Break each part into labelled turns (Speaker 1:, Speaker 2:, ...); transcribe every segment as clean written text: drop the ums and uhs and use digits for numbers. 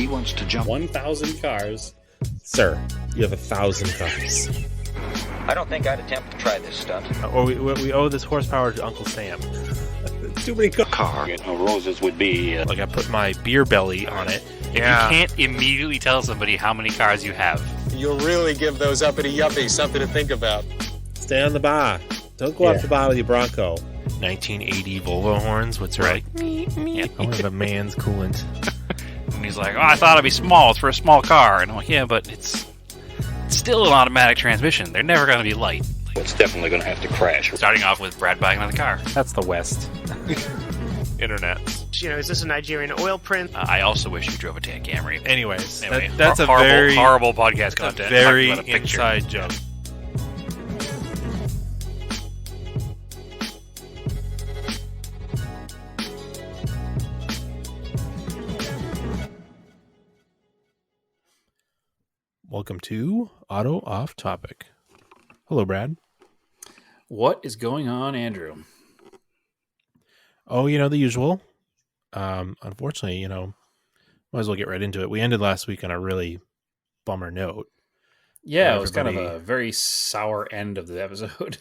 Speaker 1: He wants to jump
Speaker 2: 1,000 cars. Sir, you have 1,000 cars.
Speaker 3: I don't think I'd attempt to try this stunt.
Speaker 4: Or we owe this horsepower to Uncle Sam.
Speaker 2: Too many cars.
Speaker 1: car. Roses would be...
Speaker 4: Like I put my beer belly on it.
Speaker 5: You can't immediately tell somebody how many cars you have.
Speaker 6: You'll really give those uppity yuppies something to think about.
Speaker 2: Stay on the bar. Don't go off the bar with your Bronco.
Speaker 4: 1980 Volvo horns. What's right?
Speaker 5: Yeah.
Speaker 4: I want to have a man's coolant.
Speaker 5: And he's like, oh, I thought it'd be small. It's for a small car. And I'm like, yeah, but it's still an automatic transmission. They're never going to be light.
Speaker 1: It's definitely going to have to crash.
Speaker 5: Starting off with Brad buying another car.
Speaker 4: That's the West. Internet.
Speaker 7: You know, is this a Nigerian oil print?
Speaker 5: I also wish you drove a tan Camry.
Speaker 4: Anyways,
Speaker 5: Anyway,
Speaker 4: that's a
Speaker 5: horrible,
Speaker 4: very
Speaker 5: horrible podcast content.
Speaker 4: very
Speaker 5: Talking about a picture.
Speaker 4: inside joke. Welcome to Auto Off Topic. Hello, Brad.
Speaker 5: What is going on, Andrew?
Speaker 4: Oh, the usual. Unfortunately, might as well get right into it. We ended last week on a really bummer note.
Speaker 5: Yeah, it was kind of a very sour end of the episode.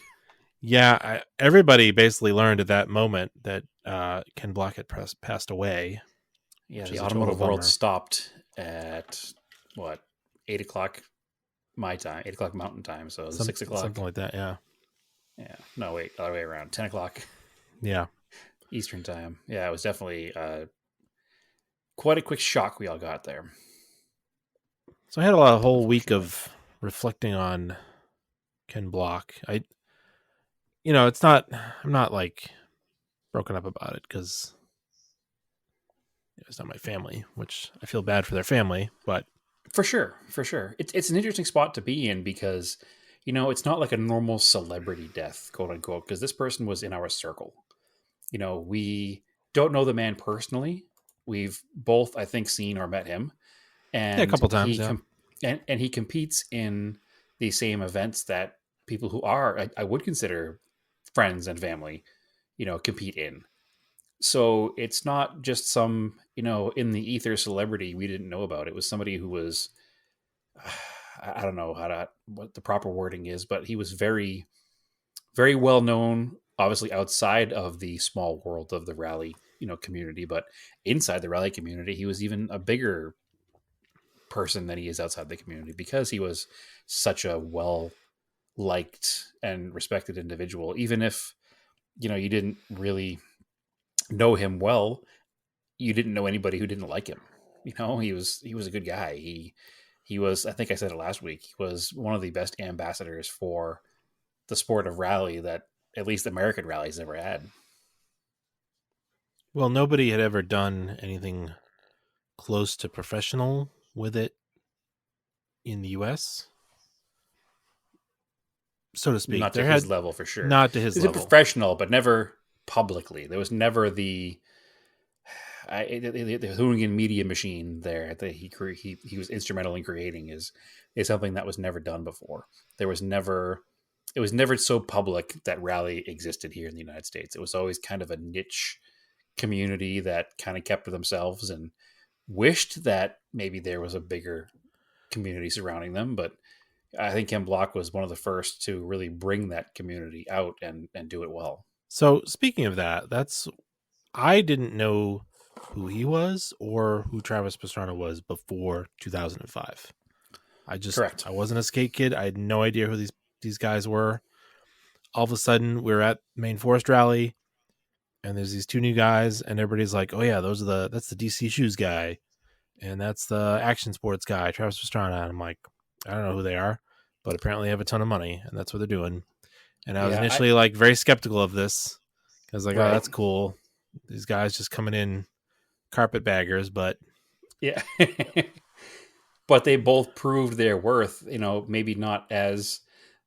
Speaker 4: Yeah, everybody basically learned at that moment that Ken Block had passed away.
Speaker 5: Yeah, the automotive world stopped at, 8 o'clock my time, 8 o'clock Mountain Time, so 6 o'clock.
Speaker 4: Something like that, yeah.
Speaker 5: Yeah, no, wait, other way around, 10 o'clock.
Speaker 4: Yeah.
Speaker 5: Eastern Time. Yeah, it was definitely quite a quick shock we all got there.
Speaker 4: So I had a whole week of reflecting on Ken Block. I'm not like broken up about it because it's not my family, which I feel bad for their family, but
Speaker 5: For sure. It's an interesting spot to be in because, it's not like a normal celebrity death, quote unquote, because this person was in our circle. We don't know the man personally. We've both, I think, seen or met him. And
Speaker 4: a couple times,
Speaker 5: and he competes in the same events that people who are, I would consider friends and family, compete in. So it's not just some, in the ether celebrity we didn't know about. It was somebody who was, I don't know what the proper wording is, but he was very, very well known, obviously outside of the small world of the rally, community, but inside the rally community, he was even a bigger person than he is outside the community because he was such a well-liked and respected individual. Even if, you didn't really know him well, you didn't know anybody who didn't like him. He was a good guy. He was, I think I said it last week, he was one of the best ambassadors for the sport of rally that at least American rallies ever had.
Speaker 4: well, nobody had ever done anything close to professional with it in the U.S., so to speak.
Speaker 5: Not to his level, for sure.
Speaker 4: Not to his
Speaker 5: He's
Speaker 4: level.
Speaker 5: a professional, but never publicly. There was never the hooligan media machine there that he was instrumental in creating is something that was never done before. It was never so public that rally existed here in the United States. It was always kind of a niche community that kind of kept to themselves and wished that maybe there was a bigger community surrounding them. But I think Ken Block was one of the first to really bring that community out and do it well.
Speaker 4: So speaking of that, I didn't know who he was or who Travis Pastrana was before 2005.
Speaker 5: Correct.
Speaker 4: I wasn't a skate kid. I had no idea who these guys were. All of a sudden, we're at Maine Forest Rally, and there's these two new guys, and everybody's like, "Oh yeah, that's the DC Shoes guy, and that's the Action Sports guy, Travis Pastrana." And I'm like, I don't know who they are, but apparently they have a ton of money, and that's what they're doing. And I was initially very skeptical of this. I was like,
Speaker 5: right.
Speaker 4: Oh, that's cool. These guys just coming in carpetbaggers, but
Speaker 5: yeah. But they both proved their worth, maybe not as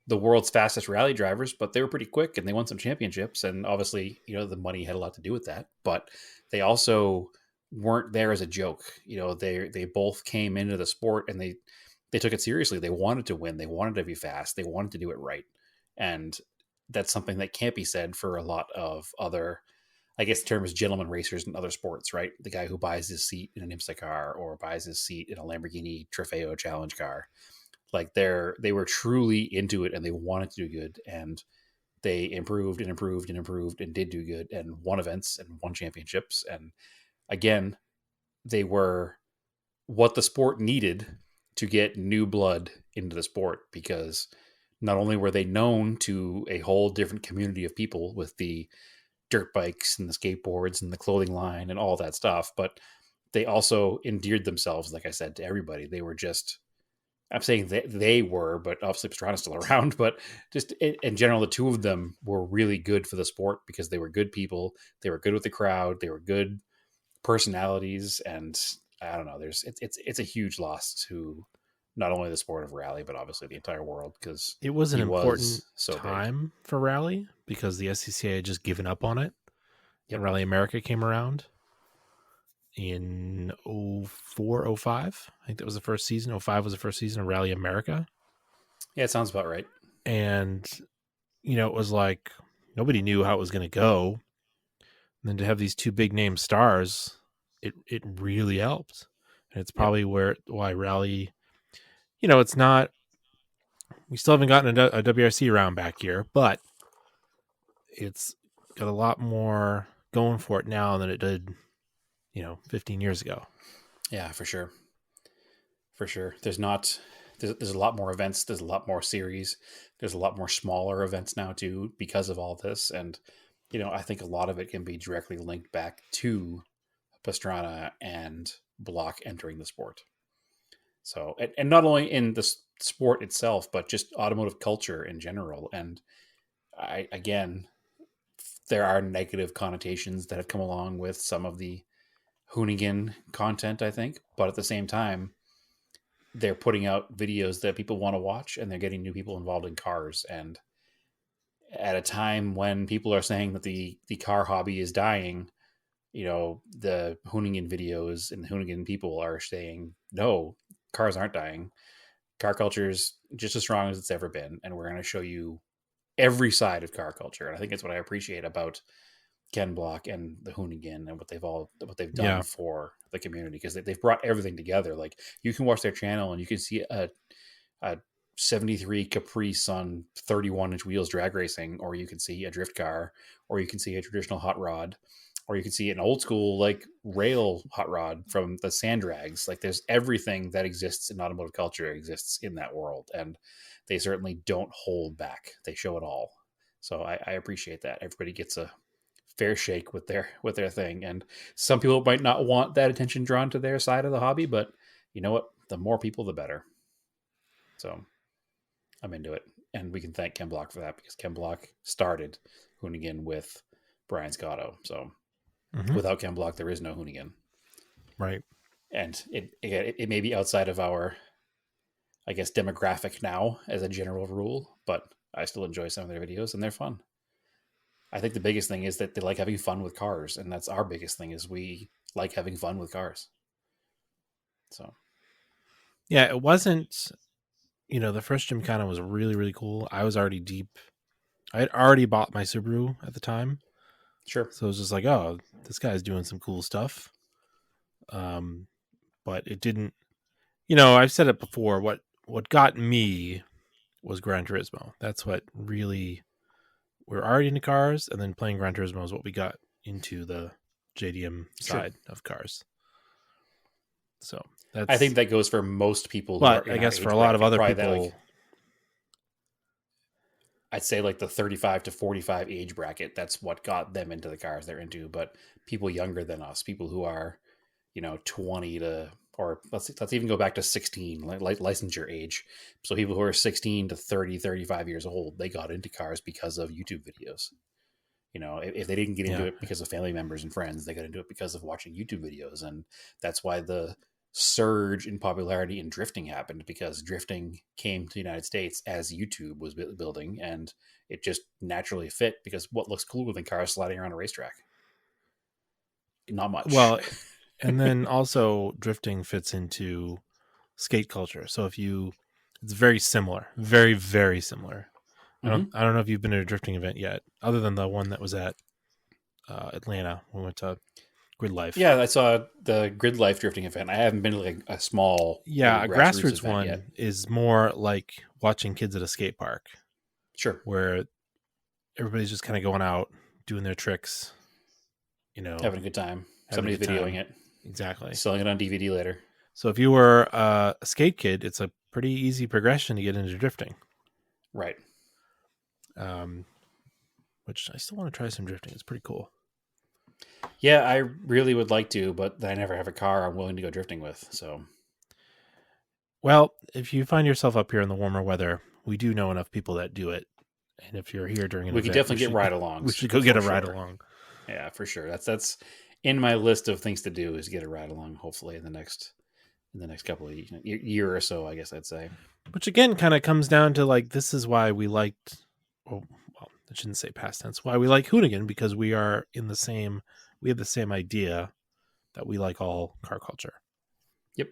Speaker 5: the world's fastest rally drivers, but they were pretty quick and they won some championships. And obviously, the money had a lot to do with that, but they also weren't there as a joke. They both came into the sport and they took it seriously. They wanted to win. They wanted to be fast. They wanted to do it right. And that's something that can't be said for a lot of other, I guess the term is gentleman racers in other sports, right? The guy who buys his seat in an IMSA car or buys his seat in a Lamborghini Trofeo Challenge car. Like they were truly into it and they wanted to do good, and they improved and improved and improved and did do good and won events and won championships. And again, they were what the sport needed to get new blood into the sport, because not only were they known to a whole different community of people with the dirt bikes and the skateboards and the clothing line and all that stuff, but they also endeared themselves, like I said, to everybody. They were just, I'm saying they were, but obviously Pastrana's still around, but just in general, the two of them were really good for the sport because they were good people. They were good with the crowd. They were good personalities. And I don't know, it's a huge loss to not only the sport of rally, but obviously the entire world, because
Speaker 4: It was an important
Speaker 5: so
Speaker 4: time for rally because the SCCA had just given up on it.
Speaker 5: Yep.
Speaker 4: And Rally America came around in 04, 05. I think that was the first season. 05 was the first season of Rally America.
Speaker 5: Yeah, it sounds about right.
Speaker 4: And, it was like nobody knew how it was going to go. And then to have these two big name stars, it really helped. And it's probably why Rally, it's not, we still haven't gotten a WRC round back here, but it's got a lot more going for it now than it did, 15 years ago.
Speaker 5: Yeah, for sure. For sure. There's a lot more events. There's a lot more series. There's a lot more smaller events now too, because of all this. And, I think a lot of it can be directly linked back to Pastrana and Block entering the sport. So, and not only in the sport itself, but just automotive culture in general. And again, there are negative connotations that have come along with some of the Hoonigan content, I think. But at the same time, they're putting out videos that people want to watch, and they're getting new people involved in cars. And at a time when people are saying that the car hobby is dying, the Hoonigan videos and the Hoonigan people are saying, no, cars aren't dying. Car culture is just as strong as it's ever been. And we're going to show you every side of car culture. And I think that's what I appreciate about Ken Block and the Hoonigan and what they've done for the community, because they've brought everything together. Like, you can watch their channel and you can see a 73 Caprice on 31-inch wheels drag racing, or you can see a drift car, or you can see a traditional hot rod, or you can see an old school like rail hot rod from the sand drags. Like, there's everything that exists in automotive culture exists in that world, and they certainly don't hold back. They show it all. So I appreciate that. Everybody gets a fair shake with their thing, and some people might not want that attention drawn to their side of the hobby, but you know what? The more people, the better. So I'm into it, and we can thank Ken Block for that, because Ken Block started Hoonigan with Brian Scotto. So without Ken Block, there is no Hoonigan.
Speaker 4: Right.
Speaker 5: And it may be outside of our, I guess, demographic now as a general rule, but I still enjoy some of their videos, and they're fun. I think the biggest thing is that they like having fun with cars, and that's our biggest thing, is we like having fun with cars. So,
Speaker 4: yeah, it wasn't, the first Gymkhana was really, really cool. I was already deep. I had already bought my Subaru at the time.
Speaker 5: sure.
Speaker 4: So it was just like, oh, this guy's doing some cool stuff. But it didn't, I've said it before. What got me was Gran Turismo. That's what really, we're already into cars, and then playing Gran Turismo is what we got into the JDM side of cars. So
Speaker 5: I think that goes for most people.
Speaker 4: But I guess for a lot of other people,
Speaker 5: I'd say like the 35 to 45 age bracket, that's what got them into the cars they're into. But people younger than us, people who are, 20 to, or let's even go back to 16, like licensure age. So people who are 16 to 30, 35 years old, they got into cars because of YouTube videos. If they didn't get into it because of family members and friends, they got into it because of watching YouTube videos. And that's why the surge in popularity in drifting happened, because drifting came to the United States as YouTube was building, and it just naturally fit, because what looks cooler than cars sliding around a racetrack? Not much.
Speaker 4: Well, and then also drifting fits into skate culture. So it's very similar, very, very similar. I don't know if you've been to a drifting event yet, other than the one that was at Atlanta. We went to Grid Life.
Speaker 5: Yeah, I saw the Grid Life drifting event. I haven't been to like a small,
Speaker 4: Yeah, a grassroots
Speaker 5: event
Speaker 4: one
Speaker 5: yet.
Speaker 4: is more like watching kids at a skate park,
Speaker 5: Sure,
Speaker 4: where everybody's just kind of going out, doing their tricks,
Speaker 5: having a good time.
Speaker 4: having a
Speaker 5: Somebody's
Speaker 4: good
Speaker 5: videoing
Speaker 4: time.
Speaker 5: it,
Speaker 4: Exactly.
Speaker 5: selling it on DVD later.
Speaker 4: So if you were a skate kid, it's a pretty easy progression to get into drifting.
Speaker 5: Right.
Speaker 4: Which I still want to try some drifting. It's pretty cool.
Speaker 5: Yeah, I really would like to, but I never have a car I'm willing to go drifting with. So,
Speaker 4: Well, if you find yourself up here in the warmer weather, we do know enough people that do it. And if you're here during an
Speaker 5: we
Speaker 4: event,
Speaker 5: could definitely get ride-alongs.
Speaker 4: We should go get a
Speaker 5: for
Speaker 4: ride
Speaker 5: sure.
Speaker 4: along.
Speaker 5: Yeah, for sure. That's in my list of things to do is get a ride along. Hopefully in the next couple of year or so, I guess I'd say.
Speaker 4: Which again kind of comes down to like this is why we liked. Well, I shouldn't say past tense. Why we like Hoonigan, because we are in the same. We have the same idea that we like all car culture.
Speaker 5: Yep.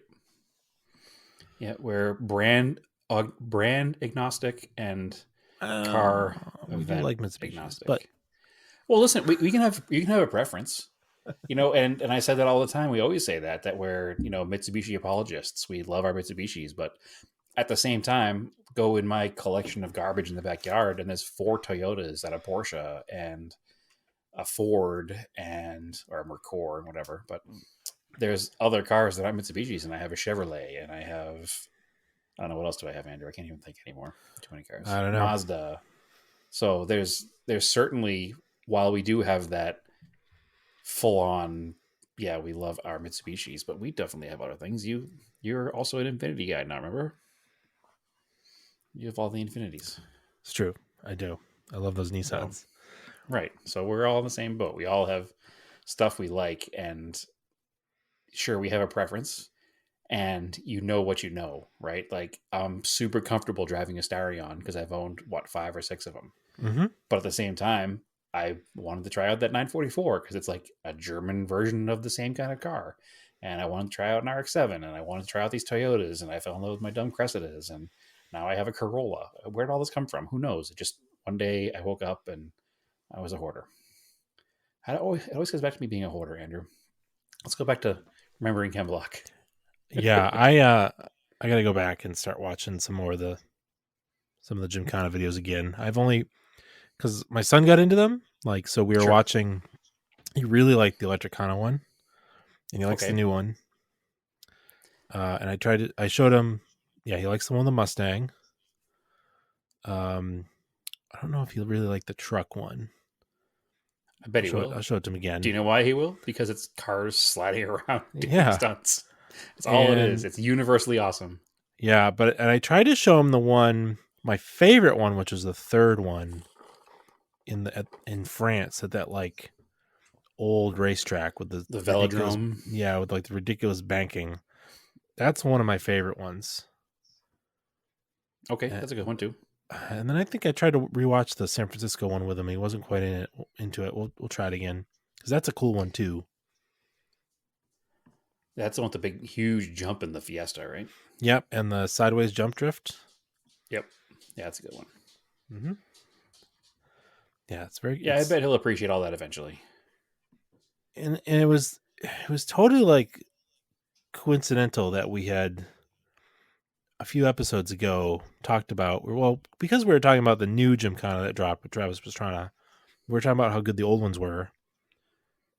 Speaker 5: Yeah, we're brand agnostic and car
Speaker 4: we do
Speaker 5: event
Speaker 4: like Mitsubishi,
Speaker 5: agnostic.
Speaker 4: but
Speaker 5: well, listen, we can have a preference, and I said that all the time. We always say that we're Mitsubishi apologists. We love our Mitsubishis, but at the same time, go in my collection of garbage in the backyard, and there's 4 Toyotas and a Porsche and a Ford or a Mercor and whatever. But there's other cars that aren't Mitsubishis, and I have a Chevrolet, and I don't know what else do I have, Andrew. I can't even think anymore. Too many cars.
Speaker 4: I don't know.
Speaker 5: Mazda. So there's certainly, while we do have that full on, yeah, we love our Mitsubishis, but we definitely have other things. You're also an Infinity guy now, remember? You have all the Infinities.
Speaker 4: It's true. I do. I love those Nissans.
Speaker 5: Right. So we're all in the same boat. We all have stuff we like, and sure, we have a preference, and what you know, right? Like, I'm super comfortable driving a Starion because I've owned 5 or 6 of them.
Speaker 4: Mm-hmm.
Speaker 5: But at the same time, I wanted to try out that 944 because it's like a German version of the same kind of car. And I wanted to try out an RX-7, and I wanted to try out these Toyotas, and I fell in love with my dumb Cressidas, and now I have a Corolla. Where'd all this come from? Who knows? It just, one day I woke up and I was a hoarder. It always goes back to me being a hoarder, Andrew. Let's go back to remembering Ken Block.
Speaker 4: Yeah, I got to go back and start watching some of the Gymkhana videos again. I've only because my son got into them. Like, so we were watching. He really liked the Electricana one, and he likes the new one. And I showed him. Yeah, he likes the one with the Mustang. I don't know if he really liked the truck one.
Speaker 5: I bet he will.
Speaker 4: I'll show it to him again.
Speaker 5: Do you know why he will? Because it's cars sliding around doing stunts. That's all it is. It's universally awesome.
Speaker 4: Yeah, and I tried to show him the one, my favorite one, which was the third one in France at that like old racetrack with the
Speaker 5: velodrome.
Speaker 4: Yeah, with like the ridiculous banking. That's one of my favorite ones.
Speaker 5: Okay, that's a good one too.
Speaker 4: And then I think I tried to rewatch the San Francisco one with him. He wasn't quite into it. We'll try it again because that's a cool one too.
Speaker 5: That's the one with the big, huge jump in the Fiesta, right?
Speaker 4: Yep, and the sideways jump drift.
Speaker 5: Yep, yeah, that's a good one.
Speaker 4: Mm-hmm. Yeah, it's very.
Speaker 5: Yeah, I bet he'll appreciate all that eventually.
Speaker 4: And it was totally like coincidental that we had a few episodes ago talked about, well, because we were talking about the new Gymkhana that dropped with Travis Pastrana, we were talking about how good the old ones were.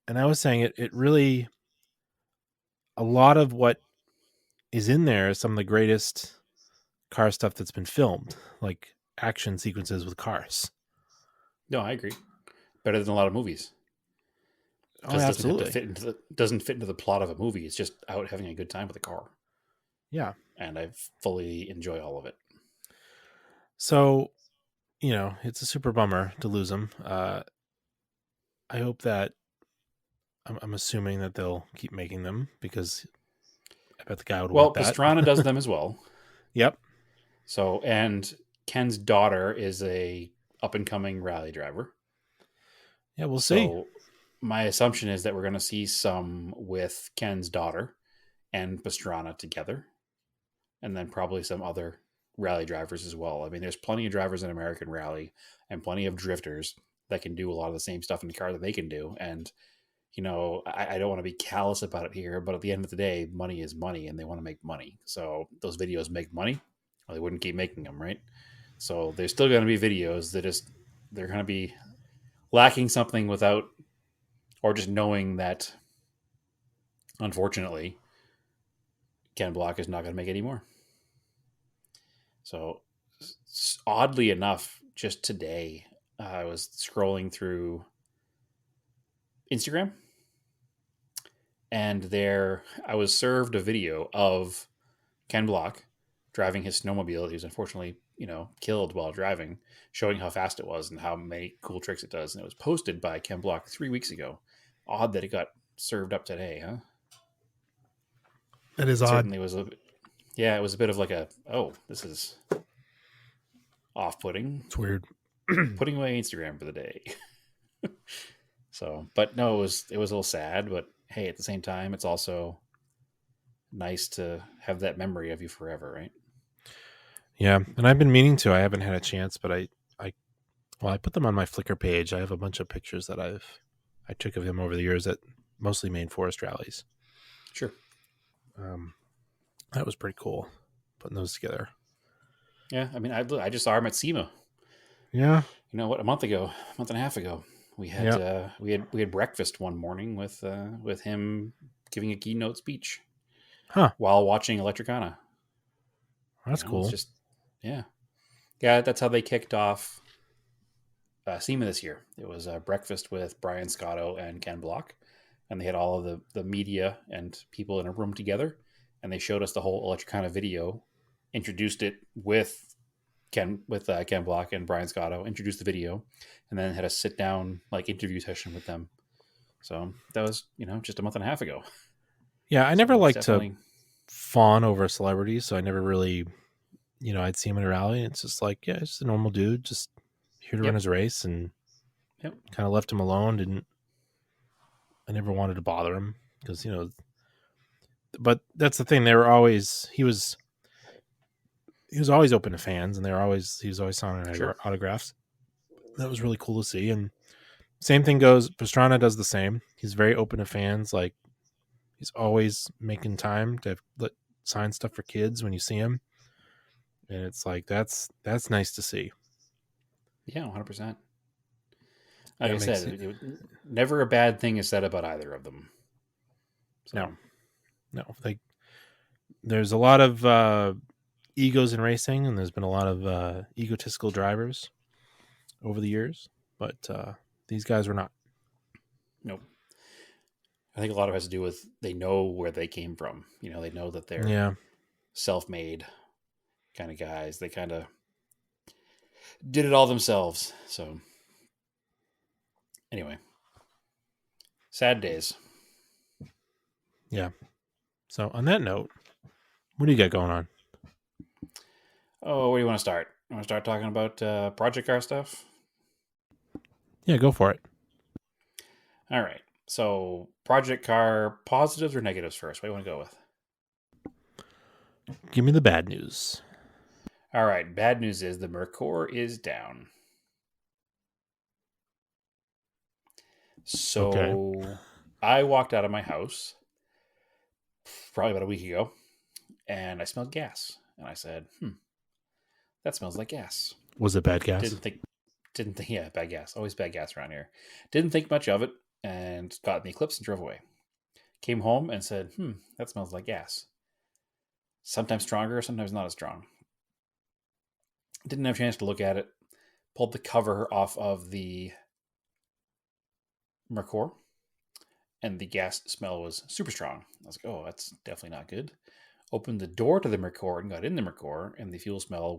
Speaker 4: And I was saying it really, a lot of what is in there is some of the greatest car stuff that's been filmed, like action sequences with cars.
Speaker 5: No, I agree. Better than a lot of movies.
Speaker 4: Oh, absolutely.
Speaker 5: Doesn't fit into the plot of a movie. It's just out having a good time with a car.
Speaker 4: Yeah.
Speaker 5: And I fully enjoy all of it.
Speaker 4: So, it's a super bummer to lose him. I hope that I'm assuming that they'll keep making them because I bet the guy would want that.
Speaker 5: Well, Pastrana does them as well.
Speaker 4: Yep.
Speaker 5: So, and Ken's daughter is a up and coming rally driver.
Speaker 4: Yeah, we'll see.
Speaker 5: So my assumption is that we're going to see some with Ken's daughter and Pastrana together. And then probably some other rally drivers as well. I mean, there's plenty of drivers in American Rally and plenty of drifters that can do a lot of the same stuff in the car that they can do. And, I don't want to be callous about it here, but at the end of the day, money is money and they want to make money. So those videos make money or they wouldn't keep making them, right? So there's still going to be videos that they're going to be lacking something without, or just knowing that, unfortunately, Ken Block is not going to make any more. So oddly enough, just today, I was scrolling through Instagram, and there I was served a video of Ken Block driving his snowmobile. He was unfortunately, killed while driving, showing how fast it was and how many cool tricks it does. And it was posted by Ken Block 3 weeks ago. Odd that it got served up today, huh?
Speaker 4: That is
Speaker 5: It
Speaker 4: odd.
Speaker 5: certainly was it was a bit of like this is off-putting.
Speaker 4: It's weird.
Speaker 5: Putting away Instagram for the day. So, but no, it was a little sad, but hey, at the same time, it's also nice to have that memory of you forever, right?
Speaker 4: Yeah, and I've been meaning to. I haven't had a chance, but I put them on my Flickr page. I have a bunch of pictures that I took of him over the years at mostly Maine Forest rallies.
Speaker 5: Sure.
Speaker 4: That was pretty cool, putting those together.
Speaker 5: Yeah, I mean, I just saw him at SEMA.
Speaker 4: Yeah.
Speaker 5: You know what? A month and a half ago, we had we had breakfast one morning with him giving a keynote speech, while watching Electricana.
Speaker 4: That's cool.
Speaker 5: It's just yeah. That's how they kicked off SEMA this year. It was a breakfast with Brian Scotto and Ken Block, and they had all of the media and people in a room together, and they showed us the whole Electricana video, introduced it with Ken Block and Brian Scotto, introduced the video, and then had a sit down interview session with them. So that was just a month and a half ago.
Speaker 4: Yeah, I never liked to fawn over celebrities, so I never really, I'd see him at a rally, and it's just like, yeah, it's just a normal dude, just here to run his race, and kind of left him alone. I never wanted to bother him because but that's the thing. He was always open to fans, and he was always signing autographs. That was really cool to see. And same thing goes. Pastrana does the same. He's very open to fans. Like, he's always making time to sign stuff for kids when you see him, and it's like that's nice to see. Yeah,
Speaker 5: 100%. Like I said, never a bad thing is said about either of them.
Speaker 4: So. No. There's a lot of egos in racing, and there's been a lot of egotistical drivers over the years, but these guys were not.
Speaker 5: Nope. I think a lot of it has to do with they know where they came from. They know that they're self-made kind of guys. They kind of did it all themselves. So anyway, sad days.
Speaker 4: Yeah. So on that note, what do you got going on?
Speaker 5: Oh, where do you want to start? You want to start talking about project car stuff?
Speaker 4: Yeah, go for it.
Speaker 5: All right. So project car positives or negatives first? What do you want to go with?
Speaker 4: Give me the bad news.
Speaker 5: All right. Bad news is the Mercor is down. So I walked out of my house probably about a week ago, and I smelled gas. And I said, that smells like gas.
Speaker 4: Was it bad gas?
Speaker 5: Didn't think, yeah, bad gas. Always bad gas around here. Didn't think much of it, and got in the Eclipse and drove away. Came home and said, that smells like gas. Sometimes stronger, sometimes not as strong. Didn't have a chance to look at it. Pulled the cover off of the Mercor, and the gas smell was super strong. I was like, oh, that's definitely not good. Opened the door to the Mercor and got in the Mercor, and the fuel smell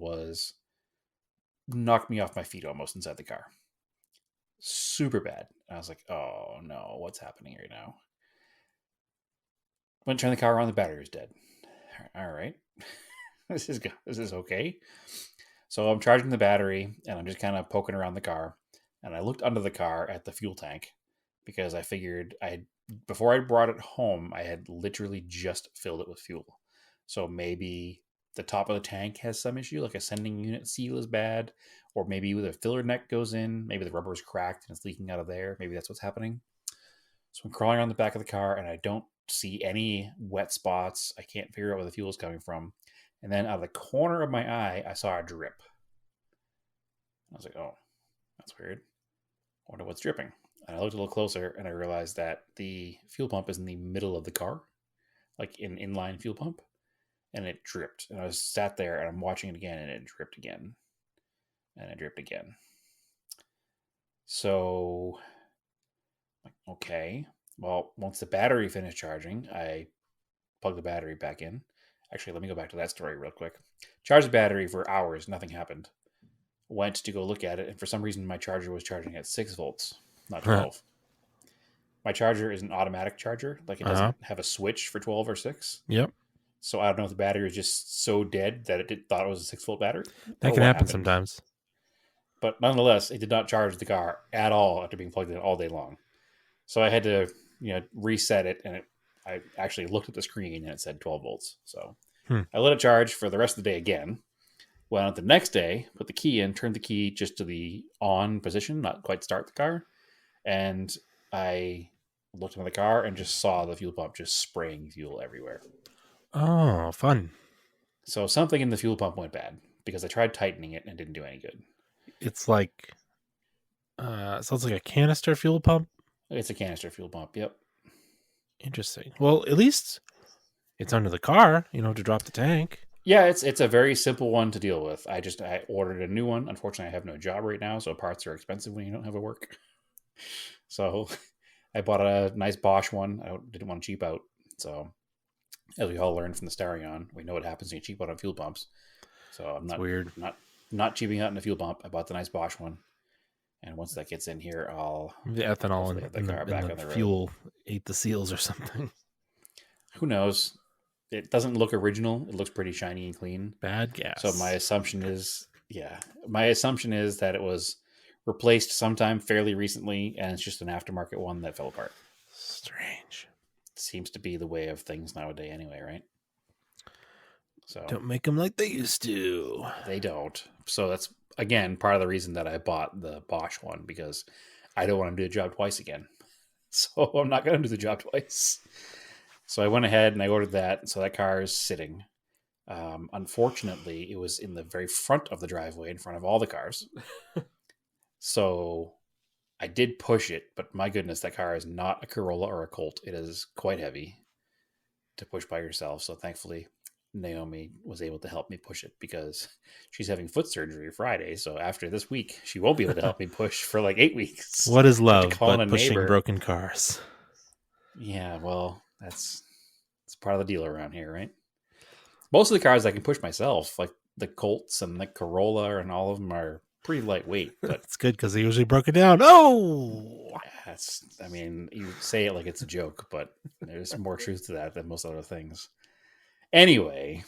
Speaker 5: knocked me off my feet almost inside the car. Super bad. I was like, oh no, what's happening right now? Went to turn the car on, the battery was dead. All right. This is okay. So I'm charging the battery, and I'm just kind of poking around the car, and I looked under the car at the fuel tank because I figured before I brought it home, I had literally just filled it with fuel. So maybe the top of the tank has some issue, like a sending unit seal is bad, or maybe the filler neck goes in, maybe the rubber is cracked and it's leaking out of there. Maybe that's what's happening. So I'm crawling around the back of the car and I don't see any wet spots. I can't figure out where the fuel is coming from. And then out of the corner of my eye, I saw a drip. I was like, oh, that's weird. I wonder what's dripping. And I looked a little closer and I realized that the fuel pump is in the middle of the car, like an inline fuel pump. And it dripped. And I was sat there and I'm watching it again and it dripped again. And it dripped again. So, okay. Well, once the battery finished charging, I plugged the battery back in. Actually, let me go back to that story real quick. Charged the battery for hours. Nothing happened. Went to go look at it. And for some reason, my charger was charging at 6 volts, not 12. My charger is an automatic charger. Like it doesn't have a switch for 12 or 6.
Speaker 4: Yep.
Speaker 5: So I don't know if the battery is just so dead that it thought it was a 6-volt battery.
Speaker 4: That can happen sometimes.
Speaker 5: But nonetheless, it did not charge the car at all after being plugged in all day long. So I had to, reset it, and I actually looked at the screen and it said 12 volts. So I let it charge for the rest of the day again. Went out the next day, put the key in, turned the key just to the on position, not quite start the car, and I looked into the car and just saw the fuel pump just spraying fuel everywhere.
Speaker 4: Oh, fun.
Speaker 5: So something in the fuel pump went bad because I tried tightening it and it didn't do any good.
Speaker 4: It's like, sounds like a canister fuel pump.
Speaker 5: It's a canister fuel pump. Yep.
Speaker 4: Interesting. Well, at least it's under the car. You don't have to drop the tank.
Speaker 5: Yeah, it's a very simple one to deal with. I ordered a new one. Unfortunately, I have no job right now, so parts are expensive when you don't have a work. So I bought a nice Bosch one. I didn't want to cheap out. So as we all learned from the Starion, we know what happens when you cheap out on fuel pumps. So I'm not cheaping out on the fuel pump. I bought the nice Bosch one. And once that gets in here, I'll...
Speaker 4: The ethanol
Speaker 5: in
Speaker 4: the fuel ate the seals or something.
Speaker 5: Who knows? It doesn't look original. It looks pretty shiny and clean.
Speaker 4: Bad gas.
Speaker 5: So my assumption is that it was replaced sometime fairly recently, and it's just an aftermarket one that fell apart.
Speaker 4: Strange.
Speaker 5: Seems to be the way of things nowadays anyway, right? So
Speaker 4: don't make them like they used to.
Speaker 5: They don't. So that's, again, part of the reason that I bought the Bosch one, because I don't want to do the job twice again. So I'm not going to do the job twice. So I went ahead and I ordered that. So that car is sitting. Unfortunately, it was in the very front of the driveway in front of all the cars. So I did push it, but my goodness, that car is not a Corolla or a Colt. It is quite heavy to push by yourself. So thankfully, Naomi was able to help me push it because she's having foot surgery Friday. So after this week, she won't be able to help me push for like 8 weeks.
Speaker 4: What is love but pushing broken cars?
Speaker 5: Yeah, well, it's part of the deal around here, right? Most of the cars I can push myself, like the Colts and the Corolla, and all of them are pretty lightweight. But
Speaker 4: it's good because they usually broke it down. Oh,
Speaker 5: you say it like it's a joke, but there's more truth to that than most other things. Anyway,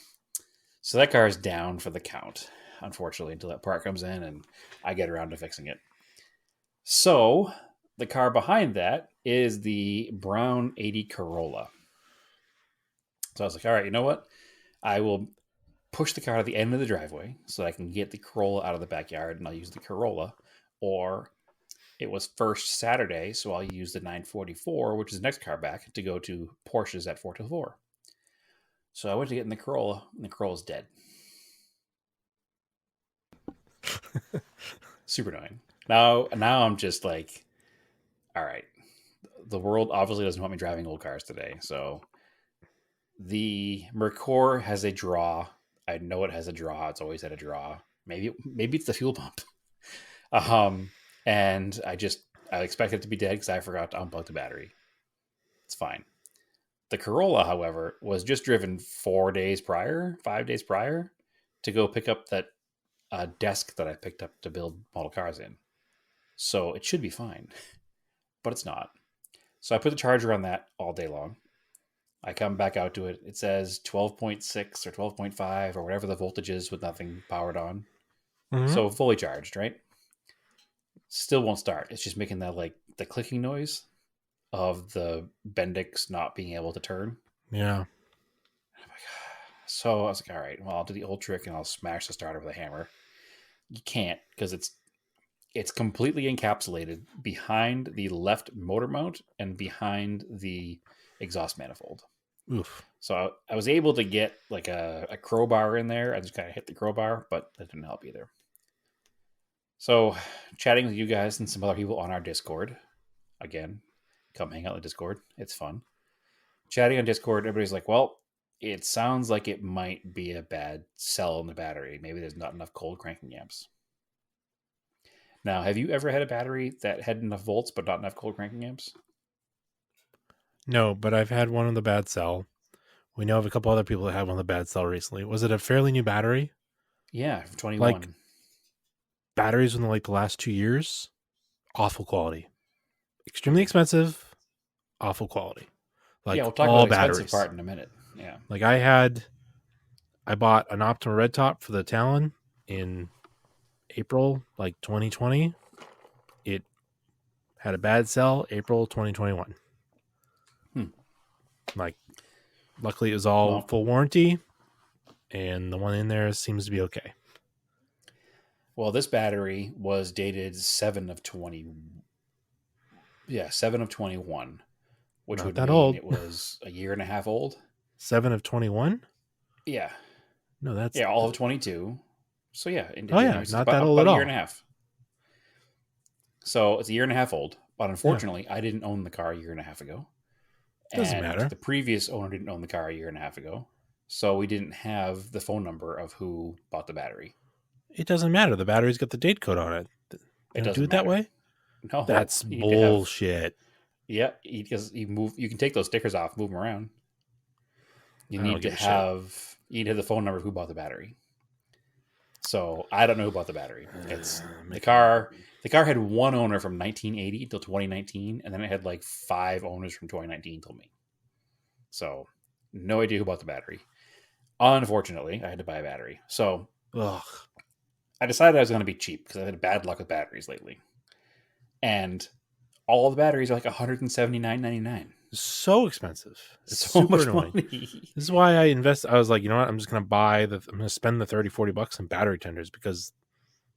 Speaker 5: so that car is down for the count, unfortunately, until that part comes in and I get around to fixing it. So the car behind that is the brown 80 Corolla. So I was like, all right, you know what? I will push the car to the end of the driveway so that I can get the Corolla out of the backyard, and I'll use the Corolla. Or it was first Saturday, so I'll use the 944, which is the next car back, to go to Porsche's at 4 till 4. So I went to get in the Corolla, and the Corolla's dead. Super annoying. Now I'm just like, all right. The world obviously doesn't want me driving old cars today. So the Mercor has a draw. I know it has a draw. It's always had a draw. Maybe it's the fuel pump. And I expect it to be dead because I forgot to unplug the battery. It's fine. The Corolla, however, was just driven 5 days prior, to go pick up that desk that I picked up to build model cars in. So it should be fine, but it's not. So I put the charger on that all day long. I come back out to it. It says 12.6 or 12.5 or whatever the voltage is with nothing powered on. Mm-hmm. So fully charged, right? Still won't start. It's just making that like the clicking noise of the Bendix not being able to turn.
Speaker 4: Yeah.
Speaker 5: So I was like, all right, well, I'll do the old trick and I'll smash the starter with a hammer. You can't because it's completely encapsulated behind the left motor mount and behind the exhaust manifold.
Speaker 4: Oof.
Speaker 5: So I was able to get like a crowbar in there. I just kind of hit the crowbar, but that didn't help either. So chatting with you guys and some other people on our Discord. Again, come hang out in the Discord. It's fun. Chatting on Discord, everybody's like, well, it sounds like it might be a bad cell in the battery. Maybe there's not enough cold cranking amps. Now, have you ever had a battery that had enough volts but not enough cold cranking amps?
Speaker 4: No, but I've had one on the bad cell. We know of a couple other people that had one on the bad cell recently. Was it a fairly new battery?
Speaker 5: Yeah, 21.
Speaker 4: Like, batteries in like the last 2 years, awful quality. Extremely expensive, awful quality. Like,
Speaker 5: yeah, we'll talk
Speaker 4: all
Speaker 5: about the expensive
Speaker 4: batteries.
Speaker 5: part in a minute. Yeah.
Speaker 4: Like, I bought an Optima Red Top for the Talon in April, like 2020. It had a bad cell, April 2021. Like, luckily it was all full warranty, and the one in there seems to be okay.
Speaker 5: Well, this battery was dated 7 of 20. Yeah, 7 of 21, which
Speaker 4: Not
Speaker 5: would
Speaker 4: that
Speaker 5: mean
Speaker 4: old.
Speaker 5: it was a year and a half old.
Speaker 4: 7 of 21?
Speaker 5: Yeah.
Speaker 4: No, that's...
Speaker 5: Yeah, all of 22. So yeah.
Speaker 4: Not that old at
Speaker 5: a
Speaker 4: all.
Speaker 5: year and a half. So it's a year and a half old. But unfortunately, I didn't own the car a year and a half ago.
Speaker 4: Doesn't
Speaker 5: And
Speaker 4: matter.
Speaker 5: the previous owner didn't own the car a year and a half ago. So we didn't have the phone number of who bought the battery.
Speaker 4: It doesn't matter. The battery's got the date code on it. They don't
Speaker 5: doesn't
Speaker 4: do it that
Speaker 5: matter.
Speaker 4: way?
Speaker 5: No.
Speaker 4: That's
Speaker 5: you need to have-
Speaker 4: bullshit.
Speaker 5: Yeah, because you can take those stickers off, move them around. You
Speaker 4: I don't
Speaker 5: need
Speaker 4: give
Speaker 5: to
Speaker 4: a shit.
Speaker 5: have the phone number of who bought the battery. So I don't know who bought the battery. It's the car. The car had one owner from 1980 till 2019, and then it had like 5 owners from 2019 till me. So no idea who bought the battery. Unfortunately, I had to buy a battery. So
Speaker 4: Ugh.
Speaker 5: I decided I was going to be cheap because I had bad luck with batteries lately. And all the batteries are like $179.99.
Speaker 4: So expensive. It's
Speaker 5: So
Speaker 4: super
Speaker 5: much
Speaker 4: annoying.
Speaker 5: money.
Speaker 4: This is why I invest. I was like, you know what? I'm just going to I'm going to spend the 30, 40 bucks on battery tenders because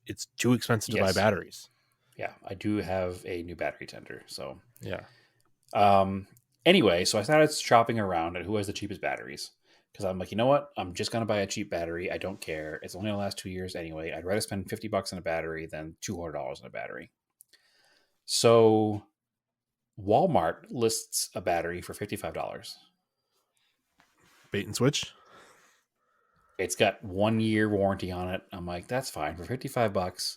Speaker 4: it's too expensive to buy
Speaker 5: Yes.
Speaker 4: batteries.
Speaker 5: Yeah, I do have a new battery tender. So
Speaker 4: Yeah.
Speaker 5: Anyway, so I started shopping around at who has the cheapest batteries. Because I'm like, you know what? I'm just going to buy a cheap battery. I don't care. It's only going to last 2 years anyway. I'd rather spend $50 on a battery than $200 on a battery. So Walmart lists a battery for $55.
Speaker 4: Bait and switch.
Speaker 5: It's got 1 year warranty on it. I'm like, that's fine for $55.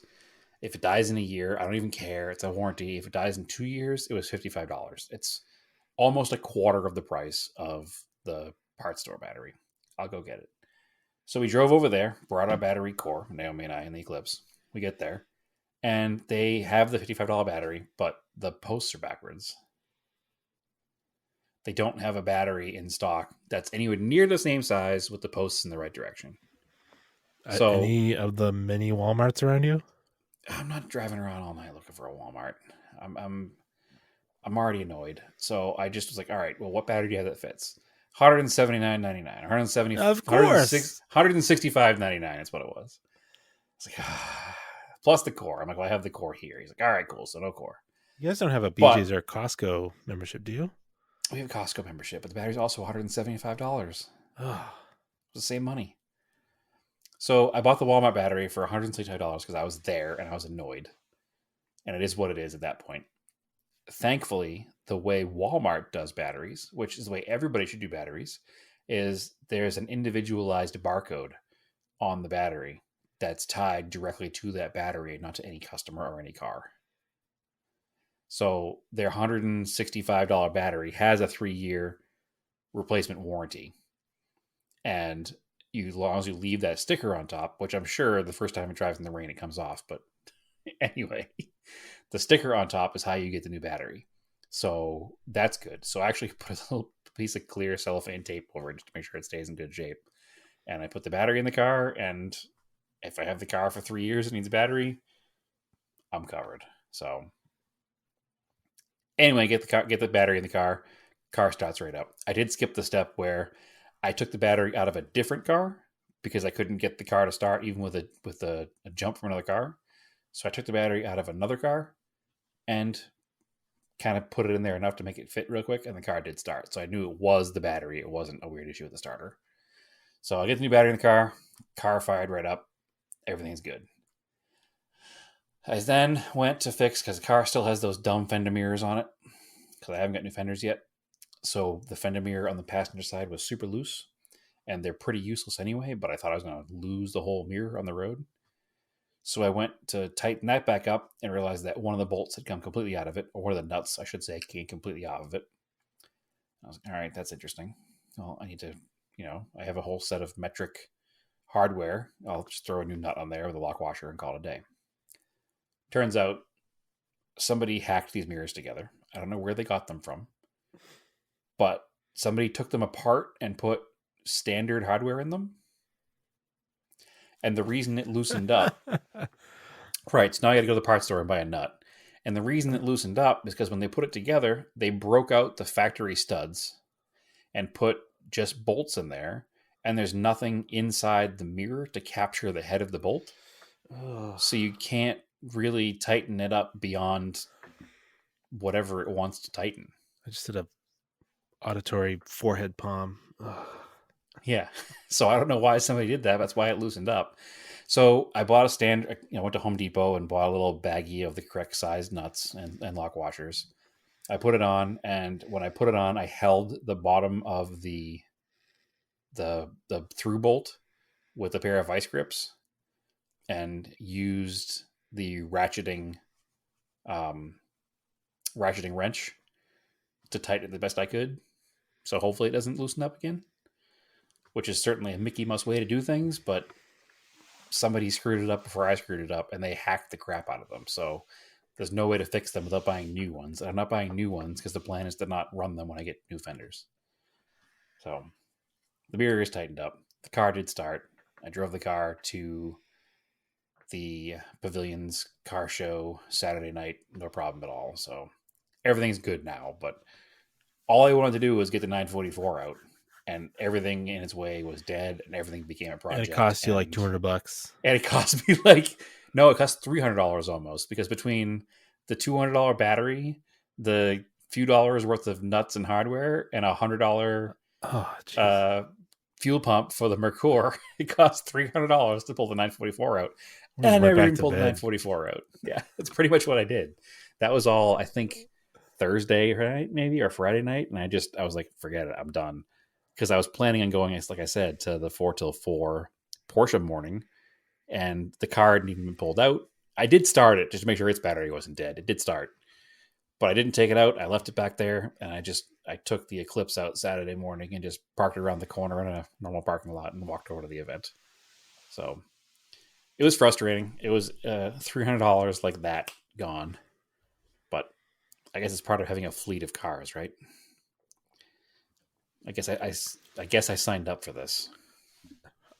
Speaker 5: If it dies in a year, I don't even care. It's a warranty. If it dies in 2 years, it was $55. It's almost a quarter of the price of the parts store battery. I'll go get it. So we drove over there, brought our battery core, Naomi and I, in the Eclipse. We get there, and they have the $55 battery, but the posts are backwards. They don't have a battery in stock that's anywhere near the same size with the posts in the right direction. So
Speaker 4: Any of the many Walmarts around you?
Speaker 5: I'm not driving around all night looking for a Walmart. I'm already annoyed. So I just was like, all right, well, what battery do you have that fits? $179.99,
Speaker 4: Of course.
Speaker 5: $165.99 is what it was. It's like, plus the core. I'm like, well, I have the core here. He's like, all right, cool. So no core.
Speaker 4: You guys don't have a
Speaker 5: But-
Speaker 4: BJ's or Costco membership, do you?
Speaker 5: We have a Costco membership, but the battery's also $175.
Speaker 4: Oh,
Speaker 5: It's the same money. So I bought the Walmart battery for $165 because I was there and I was annoyed. And it is what it is at that point. Thankfully, the way Walmart does batteries, which is the way everybody should do batteries, is there's an individualized barcode on the battery that's tied directly to that battery, not to any customer or any car. So their $165 battery has a 3-year replacement warranty. And as long as you leave that sticker on top, which I'm sure the first time it drives in the rain, it comes off. But anyway, the sticker on top is how you get the new battery. So that's good. So I actually put a little piece of clear cellophane tape over it just to make sure it stays in good shape. And I put the battery in the car. And if I have the car for 3 years and needs a battery, I'm covered. So anyway, get the battery in the car. Car starts right up. I did skip the step where I took the battery out of a different car because I couldn't get the car to start even with a jump from another car. So I took the battery out of another car and kind of put it in there enough to make it fit real quick, and the car did start. So I knew it was the battery. It wasn't a weird issue with the starter. So I get the new battery in the car fired right up. Everything's good. I then went to fix, because the car still has those dumb fender mirrors on it, because I haven't got new fenders yet. So the fender mirror on the passenger side was super loose, and they're pretty useless anyway, but I thought I was going to lose the whole mirror on the road. So I went to tighten that back up and realized that one of the bolts had come completely out of it, or one of the nuts, I should say, came completely out of it. I was like, all right, that's interesting. Well, I need to, I have a whole set of metric hardware. I'll just throw a new nut on there with a lock washer and call it a day. Turns out somebody hacked these mirrors together. I don't know where they got them from, but somebody took them apart and put standard hardware in them. And the reason it loosened up, right, so now I got to go to the parts store and buy a nut. And the reason it loosened up is because when they put it together, they broke out the factory studs and put just bolts in there. And there's nothing inside the mirror to capture the head of the bolt. So you can't really tighten it up beyond whatever it wants to tighten.
Speaker 4: I just did a auditory forehead palm. Ugh.
Speaker 5: Yeah. So I don't know why somebody did that. That's why it loosened up. So I bought a stand, went to Home Depot and bought a little baggie of the correct size nuts and lock washers. I put it on, and when I put it on, I held the bottom of the through bolt with a pair of vice grips and used the ratcheting wrench to tighten it the best I could. So hopefully it doesn't loosen up again, which is certainly a Mickey Mouse way to do things, but somebody screwed it up before I screwed it up, and they hacked the crap out of them. So there's no way to fix them without buying new ones. And I'm not buying new ones because the plan is to not run them when I get new fenders. So the mirror is tightened up. The car did start. I drove the car to the Pavilion's car show Saturday night. No problem at all. So everything's good now. But all I wanted to do was get the 944 out. And everything in its way was dead, and everything became a project.
Speaker 4: And it cost you like $200.
Speaker 5: And it cost me it cost $300 almost, because between the $200 battery, the few dollars worth of nuts and hardware, and $100 fuel pump for the Mercure, it cost $300 to pull the 944 out. And I never even pulled the 944 out. Yeah, that's pretty much what I did. That was all, I think, Thursday night, maybe, or Friday night. And I was like, forget it, I'm done. Because I was planning on going, like I said, to the 4 till 4 Porsche morning, and the car hadn't even been pulled out. I did start it just to make sure its battery wasn't dead. It did start, but I didn't take it out. I left it back there, and I took the Eclipse out Saturday morning and just parked it around the corner in a normal parking lot and walked over to the event. So it was frustrating. It was $300 like that gone, but I guess it's part of having a fleet of cars, right? I guess I signed up for this.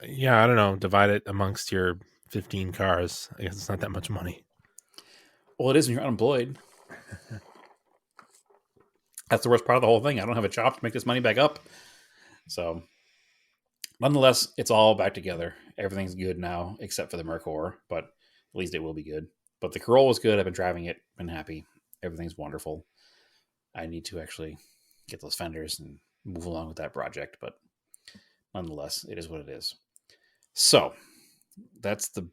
Speaker 4: Yeah, I don't know. Divide it amongst your 15 cars. I guess it's not that much money.
Speaker 5: Well, it is when you're unemployed. That's the worst part of the whole thing. I don't have a job to make this money back up. So, nonetheless, it's all back together. Everything's good now, except for the Mercure, but at least it will be good. But the Corolla was good. I've been driving it. Been happy. Everything's wonderful. I need to actually get those fenders and move along with that project, but nonetheless, it is what it is. So that's the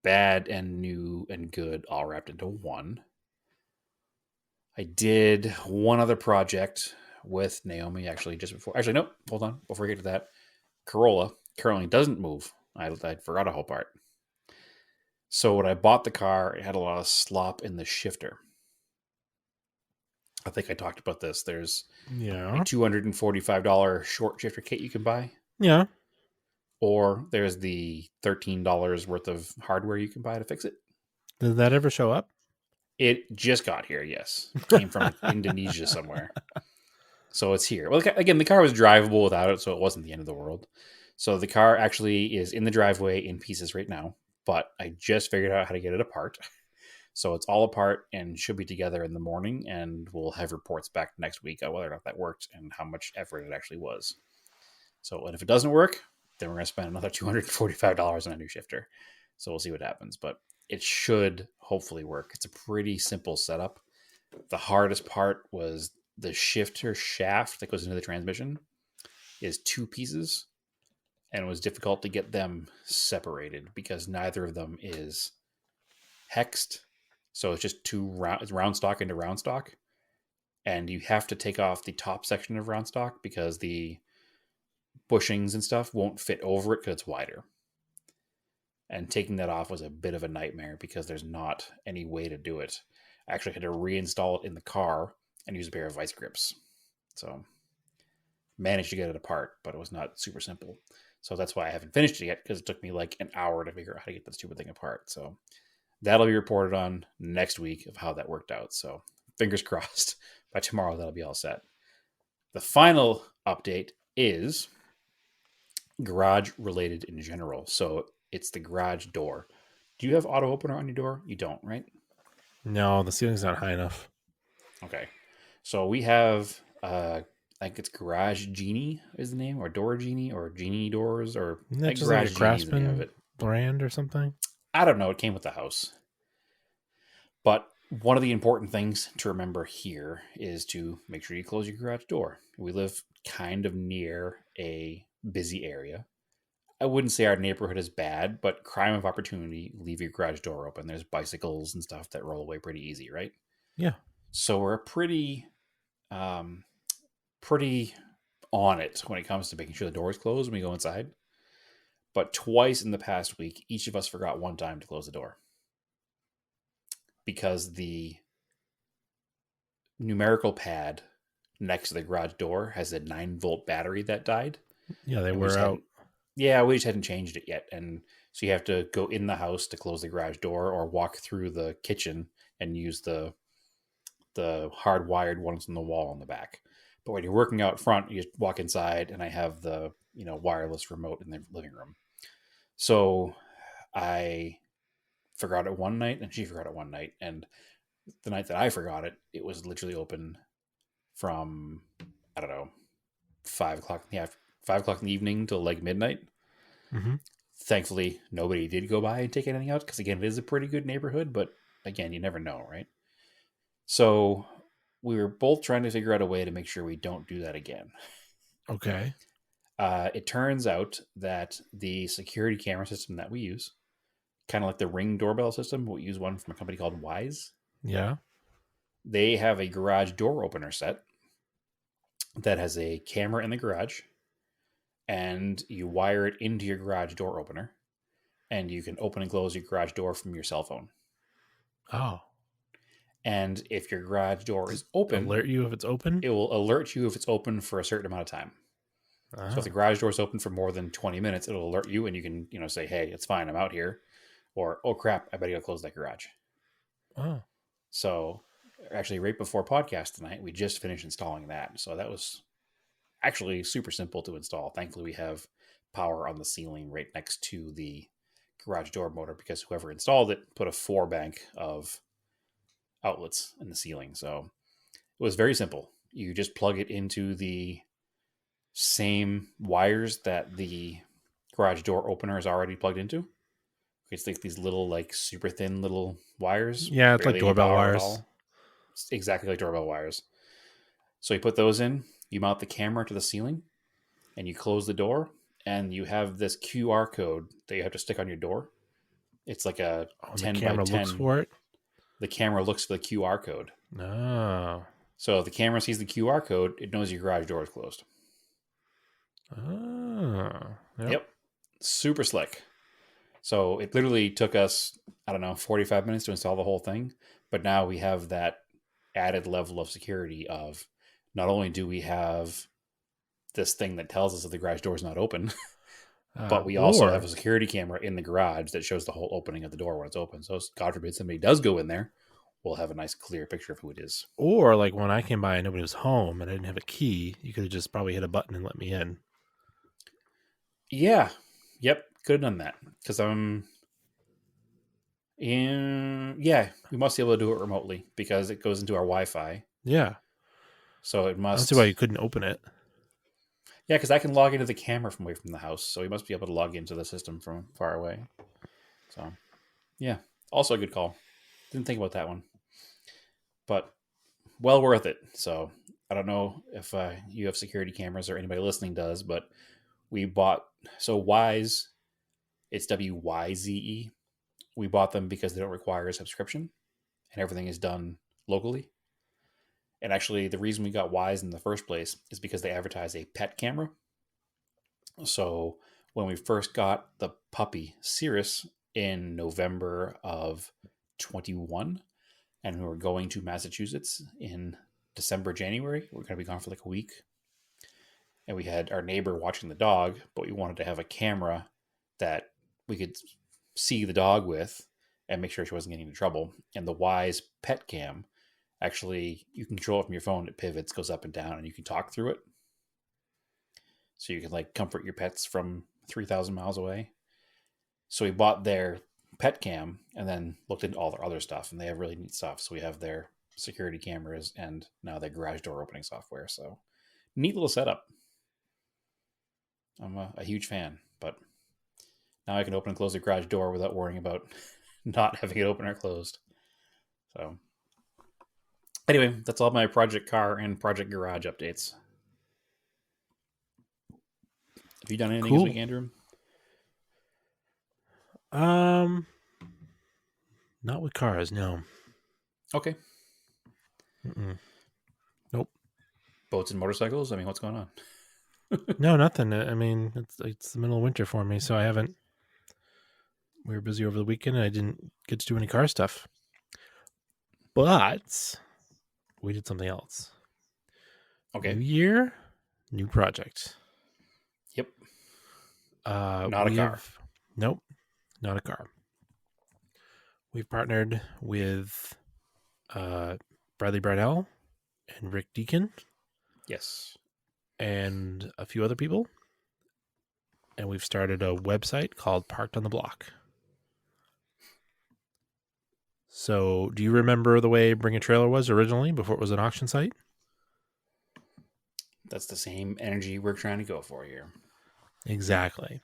Speaker 5: bad and new and good all wrapped into one. I did one other project with Naomi actually just before. Actually, no, hold on. Before we get to that, Corolla currently doesn't move. I forgot a whole part. So when I bought the car, it had a lot of slop in the shifter. I think I talked about this. There's a $245 short shifter kit you can buy.
Speaker 4: Yeah.
Speaker 5: Or there's the $13 worth of hardware you can buy to fix it.
Speaker 4: Did that ever show up?
Speaker 5: It just got here, yes. It came from Indonesia somewhere. So it's here. Well, again, the car was drivable without it, so it wasn't the end of the world. So the car actually is in the driveway in pieces right now, but I just figured out how to get it apart. So it's all apart and should be together in the morning, and we'll have reports back next week on whether or not that worked and how much effort it actually was. So, and if it doesn't work, then we're going to spend another $245 on a new shifter. So we'll see what happens, but it should hopefully work. It's a pretty simple setup. The hardest part was the shifter shaft that goes into the transmission is 2 pieces, and it was difficult to get them separated because neither of them is hexed. So it's just it's round stock into round stock, and you have to take off the top section of round stock because the bushings and stuff won't fit over it because it's wider. And taking that off was a bit of a nightmare because there's not any way to do it. I actually had to reinstall it in the car and use a pair of vice grips. So managed to get it apart, but it was not super simple. So that's why I haven't finished it yet, because it took me like an hour to figure out how to get this stupid thing apart. So that'll be reported on next week of how that worked out. So fingers crossed by tomorrow that'll be all set. The final update is garage related in general. So it's the garage door. Do you have auto opener on your door? You don't, right?
Speaker 4: No, the ceiling's not high enough.
Speaker 5: Okay. So we have, I think it's Garage Genie is the name, or Door Genie, or Genie Doors, or
Speaker 4: Isn't that
Speaker 5: like
Speaker 4: just like a
Speaker 5: Garage Genie is the name of
Speaker 4: Craftsman
Speaker 5: it.
Speaker 4: brand or something?
Speaker 5: I don't know. It came with the house. But one of the important things to remember here is to make sure you close your garage door. We live kind of near a busy area. I wouldn't say our neighborhood is bad, but crime of opportunity, leave your garage door open. There's bicycles and stuff that roll away pretty easy, right?
Speaker 4: Yeah.
Speaker 5: So we're pretty on it when it comes to making sure the door is closed when we go inside. But twice in the past week, each of us forgot one time to close the door. Because the numerical pad next to the garage door has a 9-volt battery that died.
Speaker 4: Yeah, they
Speaker 5: And
Speaker 4: wear out.
Speaker 5: Yeah, we just hadn't changed it yet. And so you have to go in the house to close the garage door or walk through the kitchen and use the hardwired ones on the wall on the back. But when you're working out front, you just walk inside and I have the, wireless remote in the living room. So I forgot it one night and she forgot it one night. And the night that I forgot it, it was literally open from, I don't know, 5 o'clock in the evening till like midnight.
Speaker 4: Mm-hmm.
Speaker 5: Thankfully, nobody did go by and take anything out because, again, it is a pretty good neighborhood. But again, you never know, right? So we were both trying to figure out a way to make sure we don't do that again.
Speaker 4: Okay.
Speaker 5: It turns out that the security camera system that we use, kind of like the Ring doorbell system, we use one from a company called Wise.
Speaker 4: Yeah.
Speaker 5: They have a garage door opener set that has a camera in the garage, and you wire it into your garage door opener, and you can open and close your garage door from your cell phone.
Speaker 4: Oh.
Speaker 5: And if your garage door is open,
Speaker 4: Alert you if it's open?
Speaker 5: it will alert you if it's open for a certain amount of time.
Speaker 4: Oh.
Speaker 5: So if the garage door is open for more than 20 minutes, it'll alert you, and you can, say, hey, it's fine, I'm out here. Or, oh crap, I better go close that garage.
Speaker 4: Oh.
Speaker 5: So actually, right before podcast tonight, we just finished installing that. So that was actually super simple to install. Thankfully, we have power on the ceiling right next to the garage door motor because whoever installed it put a 4-bank of outlets in the ceiling. So it was very simple. You just plug it into the same wires that the garage door opener is already plugged into. It's like these little, like super thin little wires.
Speaker 4: Yeah, it's like
Speaker 5: barely
Speaker 4: doorbell
Speaker 5: any power at
Speaker 4: wires.
Speaker 5: all. It's exactly like doorbell wires. So you put those in, you mount the camera to the ceiling, and you close the door, and you have this QR code that you have to stick on your door. It's like a 10
Speaker 4: the camera
Speaker 5: by 10.
Speaker 4: looks for it?
Speaker 5: The camera looks for the QR code.
Speaker 4: Oh.
Speaker 5: So if the camera sees the QR code, it knows your garage door is closed.
Speaker 4: Oh.
Speaker 5: Yep. Super slick. So it literally took us, 45 minutes to install the whole thing. But now we have that added level of security of not only do we have this thing that tells us that the garage door is not open, but we also have a security camera in the garage that shows the whole opening of the door when it's open. So God forbid somebody does go in there, we'll have a nice clear picture of who it is.
Speaker 4: Or like when I came by and nobody was home and I didn't have a key, you could have just probably hit a button and let me in.
Speaker 5: Yeah. Yep. Could have done that because we must be able to do it remotely because it goes into our Wi-Fi.
Speaker 4: Yeah.
Speaker 5: So it must.
Speaker 4: That's why you couldn't open it.
Speaker 5: Yeah, because I can log into the camera from away from the house, so he must be able to log into the system from far away. So, yeah, also a good call. Didn't think about that one, but well worth it. So I don't know if you have security cameras or anybody listening does, but we bought Wise. It's WYZE. We bought them because they don't require a subscription, and everything is done locally. And actually, the reason we got Wise in the first place is because they advertise a pet camera. So when we first got the puppy Cirrus in November of 21, and we were going to Massachusetts in December, January, we're going to be gone for like a week. And we had our neighbor watching the dog, but we wanted to have a camera that we could see the dog with and make sure she wasn't getting into trouble. And the Wise Pet Cam, actually, you can control it from your phone. It pivots, goes up and down, and you can talk through it. So you can like comfort your pets from 3,000 miles away. So we bought their pet cam and then looked into all their other stuff, and they have really neat stuff. So we have their security cameras and now their garage door opening software. So neat little setup. I'm a huge fan, but now I can open and close the garage door without worrying about not having it open or closed. So anyway, that's all my project car and project garage updates. Have you done anything this week, Andrew?
Speaker 4: Not with cars, no.
Speaker 5: Okay.
Speaker 4: Nope.
Speaker 5: Boats and motorcycles? I mean, what's going on?
Speaker 4: No, nothing. I mean, it's the middle of winter for me, so I haven't. We were busy over the weekend, and I didn't get to do any car stuff. But we did something else.
Speaker 5: Okay.
Speaker 4: New year, new project.
Speaker 5: Yep.
Speaker 4: Not
Speaker 5: a car.
Speaker 4: Nope, not a car. We've partnered with Bradley Brownell and Rick Deacon.
Speaker 5: Yes.
Speaker 4: And a few other people. And we've started a website called Parked on the Block. So, do you remember the way Bring a Trailer was originally before it was an auction site?
Speaker 5: That's the same energy we're trying to go for here.
Speaker 4: Exactly.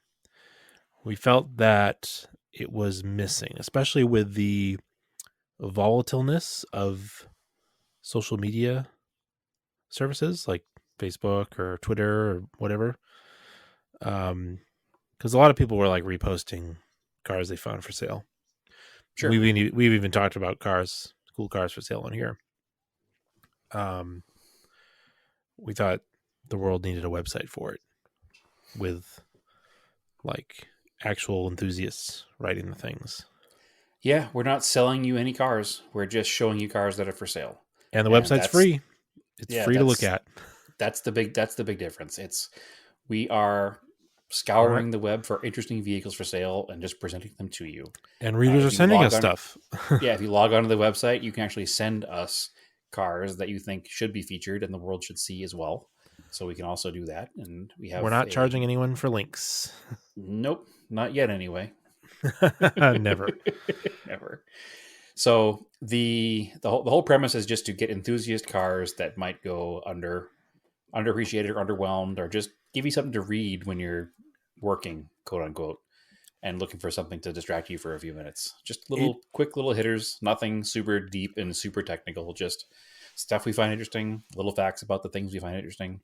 Speaker 4: We felt that it was missing, especially with the volatileness of social media services like Facebook or Twitter or whatever. Because a lot of people were like reposting cars they found for sale.
Speaker 5: Sure.
Speaker 4: We've even talked about cars, cool cars for sale on here. We thought the world needed a website for it with like actual enthusiasts writing the things.
Speaker 5: Yeah, we're not selling you any cars. We're just showing you cars that are for sale.
Speaker 4: And the website's free. It's free to look at.
Speaker 5: That's the big difference. We are scouring the web for interesting vehicles for sale and just presenting them to you.
Speaker 4: And readers are sending us stuff.
Speaker 5: Yeah, if you log onto the website, you can actually send us cars that you think should be featured and the world should see as well. So we can also do that. And we're
Speaker 4: not charging anyone for links.
Speaker 5: Nope, not yet anyway.
Speaker 4: Never.
Speaker 5: Never. So the whole premise is just to get enthusiast cars that might go underappreciated or underwhelmed, or just give you something to read when you're working, quote unquote, and looking for something to distract you for a few minutes. Just quick little hitters, nothing super deep and super technical, just stuff we find interesting, little facts about the things we find interesting.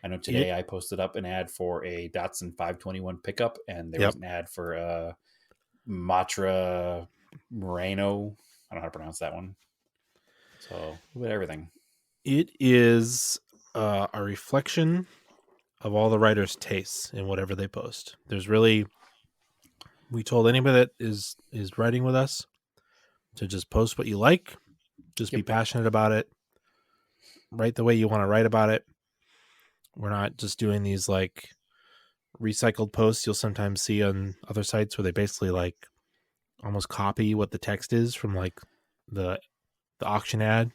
Speaker 5: I know today I posted up an ad for a Datsun 521 pickup, and there was an ad for a Matra Murano. I don't know how to pronounce that one. So, with everything.
Speaker 4: It is a reflection of all the writers' tastes in whatever they post. We told anybody that is writing with us to just post what you like, just be passionate about it, write the way you want to write about it. We're not just doing these like recycled posts you'll sometimes see on other sites where they basically like almost copy what the text is from like the auction ad.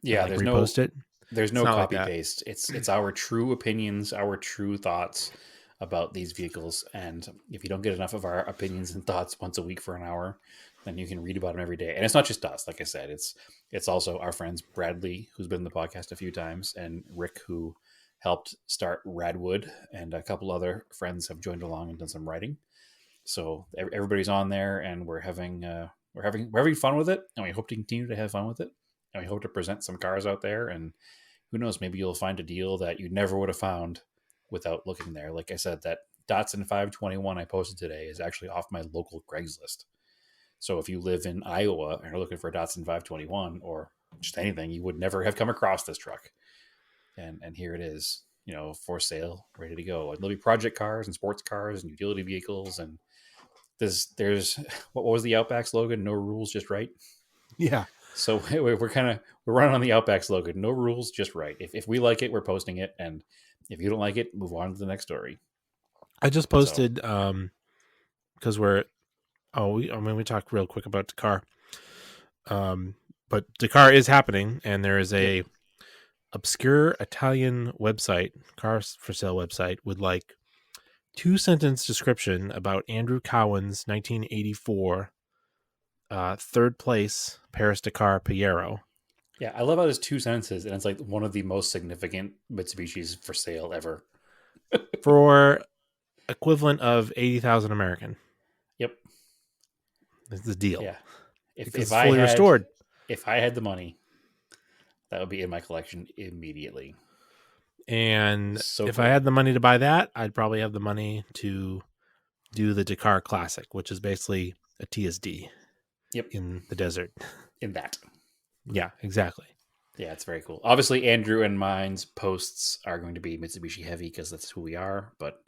Speaker 5: Yeah,
Speaker 4: and, like, repost it.
Speaker 5: There's no copy paste. It's our true opinions, our true thoughts about these vehicles. And if you don't get enough of our opinions and thoughts once a week for an hour, then you can read about them every day. And it's not just us, like I said. It's also our friends Bradley, who's been in the podcast a few times, and Rick, who helped start Radwood, and a couple other friends have joined along and done some writing. So everybody's on there, and we're having fun with it, and we hope to continue to have fun with it, and we hope to present some cars out there. And who knows, maybe you'll find a deal that you never would have found without looking there. Like I said, that Datsun 521 I posted today is actually off my local Craigslist. So if you live in Iowa and are looking for a Datsun 521 or just anything, you would never have come across this truck. And here it is, for sale, ready to go. And there'll be project cars and sports cars and utility vehicles. And there's what was the Outback slogan? No rules, just right.
Speaker 4: Yeah.
Speaker 5: So we're running on the Outback slogan. No rules, just right. If we like it, we're posting it. And if you don't like it, move on to the next story.
Speaker 4: I just posted, because we talked real quick about Dakar. But Dakar is happening, and there is a obscure Italian website, cars for sale website, with like 2-sentence description about Andrew Cowan's 1984 third place Paris Dakar Piero.
Speaker 5: Yeah, I love how there's 2 sentences, and it's like one of the most significant Mitsubishis for sale ever.
Speaker 4: For equivalent of 80,000 American.
Speaker 5: Yep.
Speaker 4: That's the deal.
Speaker 5: Yeah.
Speaker 4: If it's fully restored.
Speaker 5: If I had the money, that would be in my collection immediately.
Speaker 4: And
Speaker 5: So
Speaker 4: if
Speaker 5: cool.
Speaker 4: I had the money to buy that, I'd probably have the money to do the Dakar Classic, which is basically a TSD.
Speaker 5: Yep.
Speaker 4: In the desert.
Speaker 5: In that.
Speaker 4: Yeah, exactly.
Speaker 5: Yeah, it's very cool. Obviously, Andrew and mine's posts are going to be Mitsubishi heavy because that's who we are, but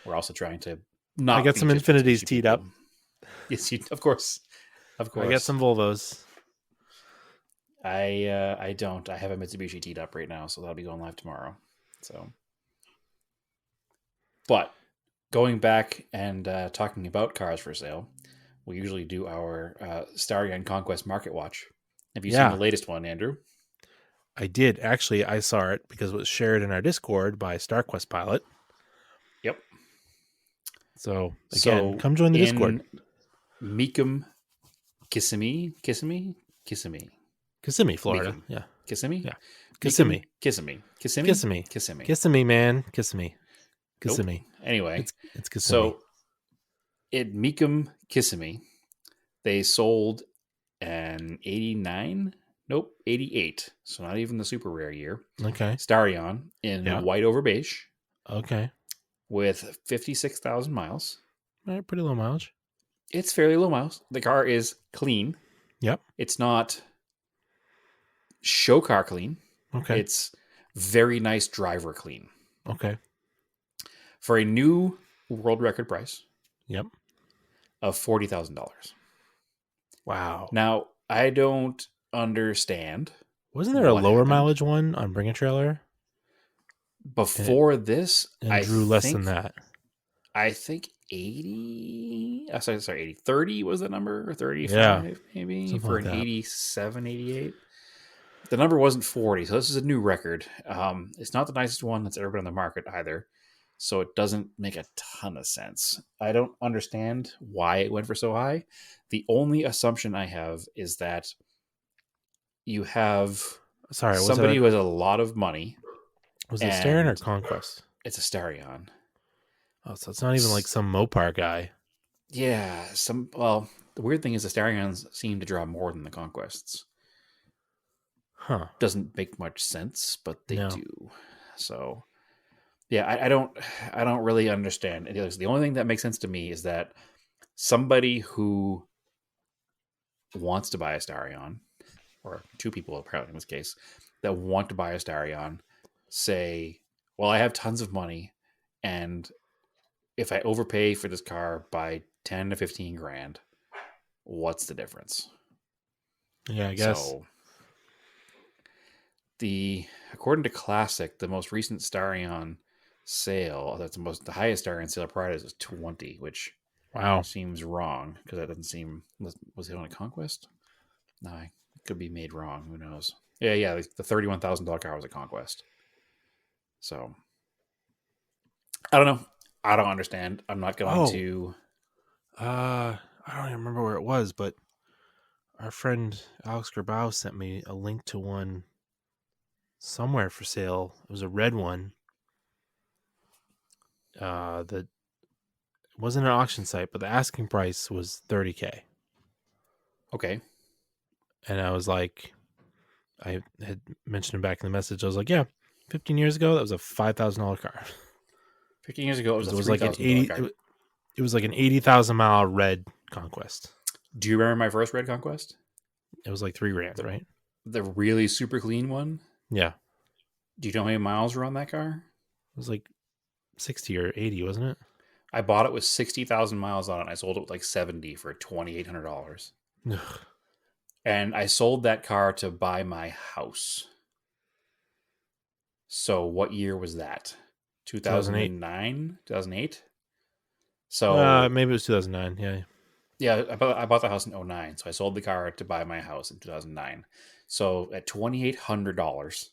Speaker 5: we're also trying to not.
Speaker 4: I got some Infinities teed up.
Speaker 5: Yes, of course. Of course.
Speaker 4: I got some Volvos.
Speaker 5: I don't. I have a Mitsubishi teed up right now, so that'll be going live tomorrow. So, but going back and talking about cars for sale, we usually do our Starion Conquest Market Watch. Have you seen the latest one, Andrew?
Speaker 4: I did. Actually, I saw it because it was shared in our Discord by StarQuest Pilot.
Speaker 5: Yep.
Speaker 4: So, again, come join the Discord.
Speaker 5: Meekum, Kissimmee,
Speaker 4: Florida.
Speaker 5: Meekum.
Speaker 4: Yeah.
Speaker 5: Kissimmee?
Speaker 4: Yeah. Kissimmee.
Speaker 5: Kissimmee,
Speaker 4: man. Kissimmee.
Speaker 5: Nope. Anyway.
Speaker 4: It's Kissimmee.
Speaker 5: So, at Meekum, Kissimmee, they sold an 88. So not even the super rare year.
Speaker 4: Okay.
Speaker 5: Starion in white over beige.
Speaker 4: Okay.
Speaker 5: With 56,000 miles.
Speaker 4: All right, pretty low mileage.
Speaker 5: It's fairly low miles. The car is clean.
Speaker 4: Yep.
Speaker 5: It's not show car clean.
Speaker 4: Okay.
Speaker 5: It's very nice driver clean.
Speaker 4: Okay.
Speaker 5: For a new world record price.
Speaker 4: Yep.
Speaker 5: Of $40,000.
Speaker 4: Wow.
Speaker 5: Now, I don't understand.
Speaker 4: Wasn't there a lower mileage one on Bring a Trailer?
Speaker 5: Before this,
Speaker 4: I drew less than that.
Speaker 5: I think 80. Sorry, 80. 30 was the number, or 35 maybe, something for like an 87, 88. The number wasn't 40, so this is a new record. It's not the nicest one that's ever been on the market either, so it doesn't make a ton of sense. I don't understand why it went for so high. The only assumption I have is that you have somebody who has a lot of money.
Speaker 4: Was it Starion or Conquest?
Speaker 5: It's a Starion.
Speaker 4: Oh, so it's not even like some Mopar guy.
Speaker 5: Yeah, the weird thing is the Starions seem to draw more than the Conquests.
Speaker 4: Huh.
Speaker 5: Doesn't make much sense, but they do. So, yeah, I don't really understand. The only thing that makes sense to me is that somebody who wants to buy a Starion, or two people apparently in this case, that want to buy a Starion, say, well, I have tons of money, and if I overpay for this car by 10 to 15 grand, what's the difference?
Speaker 4: Yeah, I guess.
Speaker 5: So, according to Classic, the most recent Starion sale, the highest Starion sale prior is 20, which seems wrong because that doesn't seem. Was it on a Conquest? No, it could be made wrong. Who knows? Yeah. The $31,000 car was a Conquest. So I don't know. I don't understand. I'm not going to.
Speaker 4: I don't even remember where it was, but our friend Alex Gerbau sent me a link to one somewhere for sale. It was a red one. That wasn't an auction site, but the asking price was $30K.
Speaker 5: Okay.
Speaker 4: And I was like, I had mentioned it back in the message. I was like, yeah, 15 years ago, that was a $5,000 car.
Speaker 5: 15 years ago, it was
Speaker 4: It
Speaker 5: a
Speaker 4: was like an
Speaker 5: $3,000 car.
Speaker 4: It was like an 80,000 mile red Conquest.
Speaker 5: Do you remember my first red Conquest?
Speaker 4: It was like $3,000,
Speaker 5: The-
Speaker 4: right?
Speaker 5: The really super clean one?
Speaker 4: Yeah,
Speaker 5: Do you know how many miles were on that car?
Speaker 4: it was like 60 or 80, wasn't it?
Speaker 5: I bought it with 60,000 miles on it. And I sold it with like 70 for $2,800.
Speaker 4: Ugh.
Speaker 5: And I sold that car to buy my house. So what year was that? 2009? 2008? So
Speaker 4: Maybe it was 2009. Yeah,
Speaker 5: yeah, I bought the house in 2009. So I sold the car to buy my house in 2009. So at $2,800,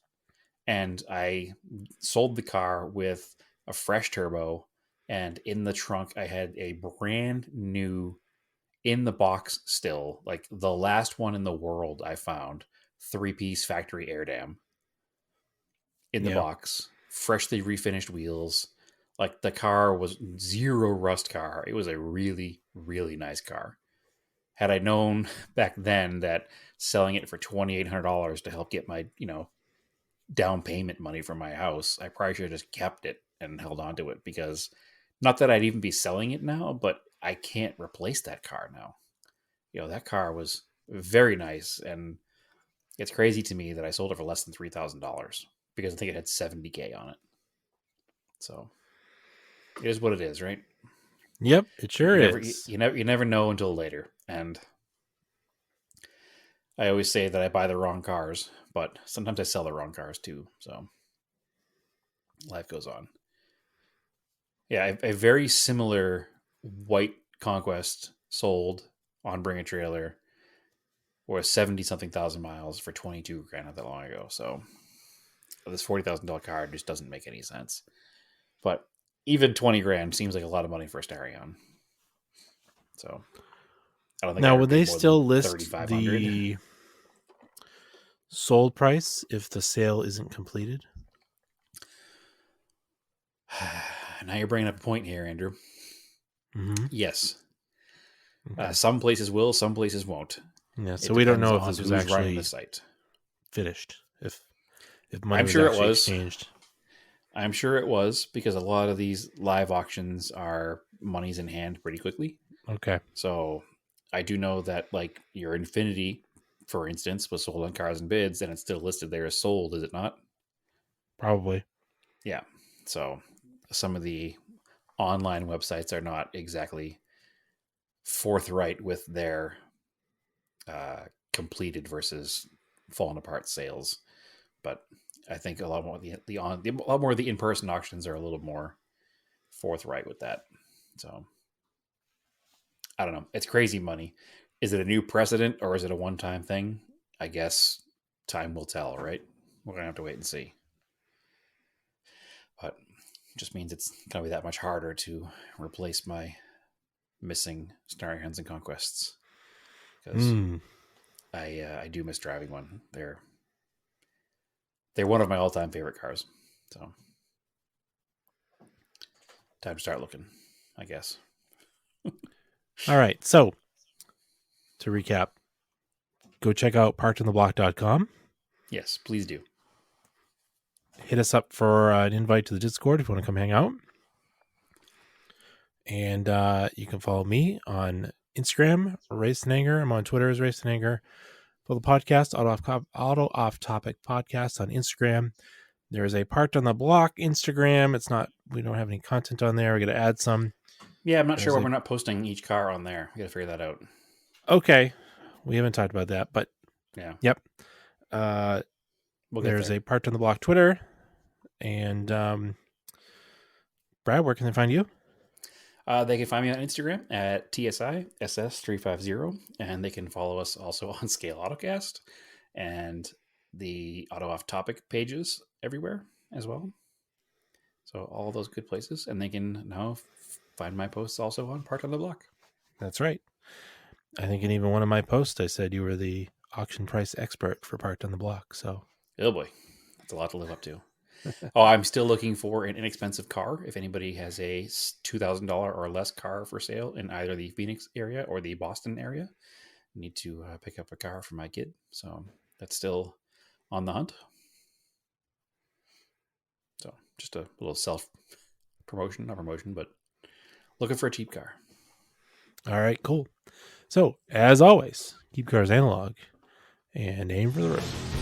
Speaker 5: and I sold the car with a fresh turbo, and in the trunk I had a brand new, in the box still, like the last one in the world I found, 3-piece factory air dam in the
Speaker 4: Yeah.
Speaker 5: box, freshly refinished wheels. Like the car was zero rust car. It was a really, really nice car. Had I known back then that selling it for $2,800 to help get my, down payment money for my house, I probably should have just kept it and held on to it, because not that I'd even be selling it now, but I can't replace that car now. That car was very nice, and it's crazy to me that I sold it for less than $3,000 because I think it had 70K on it. So it is what it is, right?
Speaker 4: Yep, it sure
Speaker 5: is.
Speaker 4: is.
Speaker 5: You never know until later. And I always say that I buy the wrong cars, but sometimes I sell the wrong cars too. So life goes on. Yeah, a very similar white Conquest sold on Bring a Trailer was 70 something thousand miles for 22 grand not that long ago. So this $40,000 car just doesn't make any sense. But even 20 grand seems like a lot of money for a Starion. So I don't think
Speaker 4: Now,
Speaker 5: I ever
Speaker 4: would
Speaker 5: paid
Speaker 4: they
Speaker 5: more
Speaker 4: still
Speaker 5: than
Speaker 4: list
Speaker 5: 3,500.
Speaker 4: the sold price if the sale isn't completed?
Speaker 5: Now you're bringing up a point here, Andrew.
Speaker 4: Mm-hmm.
Speaker 5: Yes.
Speaker 4: Okay.
Speaker 5: Some places will, some places won't.
Speaker 4: Yeah,
Speaker 5: It
Speaker 4: so we don't
Speaker 5: depends
Speaker 4: know if
Speaker 5: on
Speaker 4: this was
Speaker 5: who's running
Speaker 4: actually
Speaker 5: the site.
Speaker 4: finished. If money
Speaker 5: I'm
Speaker 4: was
Speaker 5: sure it
Speaker 4: actually
Speaker 5: was.
Speaker 4: exchanged.
Speaker 5: I'm sure it was, because a lot of these live auctions are monies in hand pretty quickly.
Speaker 4: Okay.
Speaker 5: So I do know that, like, your Infinity, for instance, was sold on Cars and Bids, and it's still listed there as sold, is it not?
Speaker 4: Probably.
Speaker 5: Yeah. So some of the online websites are not exactly forthright with their completed versus fallen apart sales, but I think a lot more of the in-person auctions are a little more forthright with that. So I don't know. It's crazy money. Is it a new precedent or is it a one-time thing? I guess time will tell, right? We're gonna have to wait and see. But it just means it's gonna be that much harder to replace my missing Starry Hands and Conquests, because I do miss driving one. They're one of my all-time favorite cars. So time to start looking, I guess.
Speaker 4: All right. So to recap, go check out parkedontheblock.com.
Speaker 5: Yes, please do.
Speaker 4: Hit us up for an invite to the Discord if you want to come hang out. And you can follow me on Instagram, Race and Anger. I'm on Twitter as Race and Anger. For the podcast, Auto Off Topic Podcast on Instagram. There is a Parked on the Block Instagram. It's not, we don't have any content on there. We're going to add some.
Speaker 5: Yeah, I'm not sure why
Speaker 4: There's
Speaker 5: we're not posting each car on there. We got to figure that out.
Speaker 4: Okay. We haven't talked about that, but
Speaker 5: Yeah.
Speaker 4: Yep.
Speaker 5: We'll get
Speaker 4: There's
Speaker 5: there.
Speaker 4: a Parked on the Block Twitter. And Brad, where can they find you?
Speaker 5: They can find me on Instagram at TSISS350, and they can follow us also on Scale Autocast and the Auto Off Topic pages everywhere as well. So all those good places, and they can now find my posts also on Parked on the Block.
Speaker 4: That's right. I think in even one of my posts, I said you were the auction price expert for Parked on the Block. So,
Speaker 5: Oh boy, that's a lot to live up to. Oh, I'm still looking for an inexpensive car. If anybody has a $2,000 or less car for sale in either the Phoenix area or the Boston area, I need to pick up a car for my kid. So that's still on the hunt. So just a little self promotion, not promotion, but looking for a cheap car.
Speaker 4: All right, cool. So, as always, keep cars analog and aim for the road.